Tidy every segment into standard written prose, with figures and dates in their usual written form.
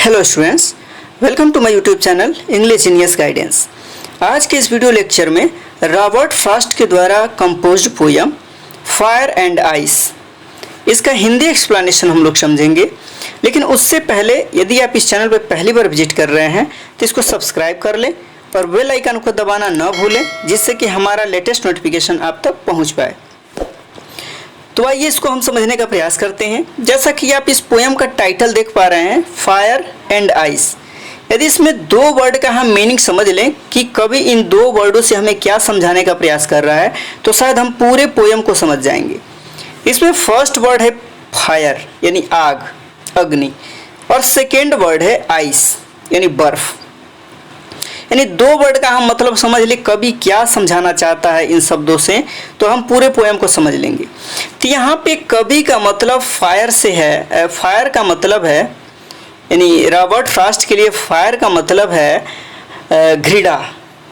Hello students, welcome to my YouTube channel English genius guidance. आज के इस video lecture में रॉबर्ट फ्रॉस्ट के द्वारा composed poem fire and ice, इसका हिंदी एक्सप्लेनेशन हम लोग समझेंगे। लेकिन उससे पहले यदि आप इस चैनल पर पहली बार विजिट कर रहे हैं तो इसको सब्सक्राइब कर लें और बेल आइकन को दबाना न भूलें, जिससे कि हमारा लेटेस्ट नोटिफिकेशन आप तक पहुँच पाए। तो आइए इसको हम समझने का प्रयास करते हैं। जैसा कि आप इस पोयम का टाइटल देख पा रहे हैं, फायर एंड आइस। यदि इसमें दो वर्ड का हम मीनिंग समझ लें कि कवि इन दो वर्डों से हमें क्या समझाने का प्रयास कर रहा है, तो शायद हम पूरे पोयम को समझ जाएंगे। इसमें फर्स्ट वर्ड है फायर यानी आग, अग्नि, और सेकेंड वर्ड है आइस यानी बर्फ। यानी दो वर्ड का हम मतलब समझ ले कवि क्या समझाना चाहता है इन शब्दों से, तो हम पूरे पोयम को समझ लेंगे। तो यहाँ पे कवि का मतलब फायर से है। फायर का मतलब है, यानी रॉबर्ट फ्रॉस्ट के लिए फायर का मतलब है घृणा,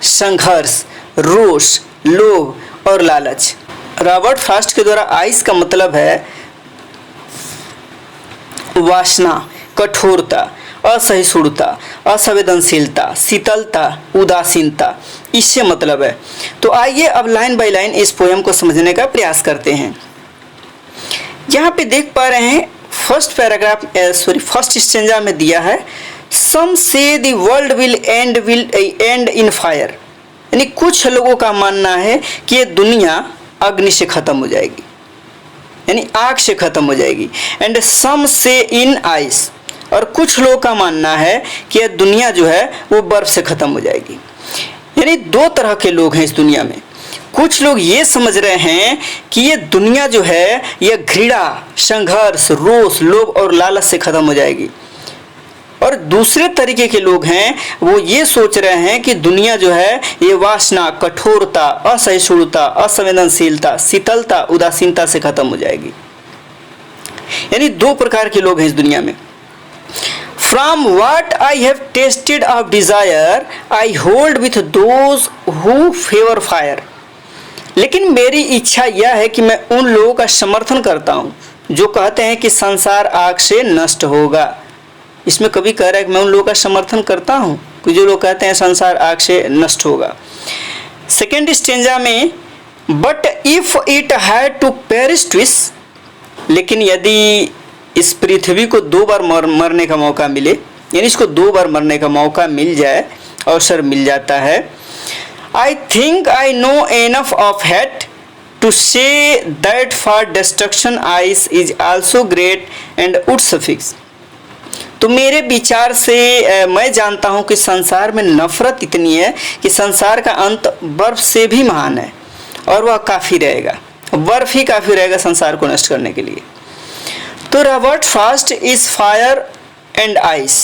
संघर्ष, रोष, लोभ और लालच। रॉबर्ट फ्रॉस्ट के द्वारा आइस का मतलब है वासना, कठोरता, असहिष्णुता, असंवेदनशीलता, शीतलता, उदासीनता, इससे मतलब है। तो आइए अब लाइन बाय लाइन इस पोयम को समझने का प्रयास करते हैं। यहाँ पे देख पा रहे हैं फर्स्ट स्टेंजा में दिया है, सम से the world will and in fire. यानी कुछ लोगों का मानना है कि ये दुनिया अग्नि से खत्म हो जाएगी, यानी आग से खत्म हो जाएगी। एंड सम से इन आइस, और कुछ लोगों का मानना है कि यह दुनिया जो है वो बर्फ से खत्म हो जाएगी। यानी दो तरह के लोग हैं इस दुनिया में। कुछ लोग ये समझ रहे हैं कि ये दुनिया जो है यह घृणा, संघर्ष, रोष, लोभ और लालच से खत्म हो जाएगी। और दूसरे तरीके के लोग हैं, वो ये सोच रहे हैं कि दुनिया जो है ये वासना, कठोरता, असहिष्णुता, असंवेदनशीलता, शीतलता, उदासीनता से खत्म हो जाएगी। यानी दो प्रकार के लोग हैं इस दुनिया में। From what I have tasted of desire, I hold with those who favor fire. लेकिन मेरी इच्छा यह है कि मैं उन लोगों का समर्थन करता हूँ जो कहते हैं कि संसार आग से नष्ट होगा। इसमें कवि कह रहा है कि मैं उन लोगों का समर्थन करता हूँ कि जो लोग कहते हैं संसार आग से नष्ट होगा। सेकेंड स्टेंजा में, but if it had to perish twice, लेकिन यदि इस पृथ्वी को दो बार मरने का मौका मिले, यानी इसको दो बार मरने का मौका मिल जाए, अवसर मिल जाता है, I think I know enough of hate to say that for destruction ice is also great and would suffice. तो मेरे विचार से मैं जानता हूँ कि संसार में नफरत इतनी है कि संसार का अंत बर्फ से भी महान है, और वह काफ़ी रहेगा, बर्फ ही काफ़ी रहेगा संसार को नष्ट करने के लिए। तो Robert Frost is fire and ice,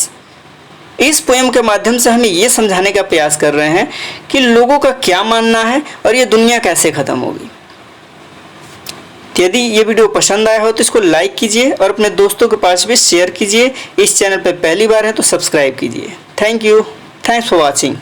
इस पोएम के माध्यम से हमें ये समझाने का प्रयास कर रहे हैं कि लोगों का क्या मानना है और ये दुनिया कैसे ख़त्म होगी। तो यदि ये वीडियो पसंद आया हो तो इसको लाइक कीजिए और अपने दोस्तों के पास भी शेयर कीजिए। इस चैनल पर पहली बार है तो सब्सक्राइब कीजिए। Thank you, thanks for watching.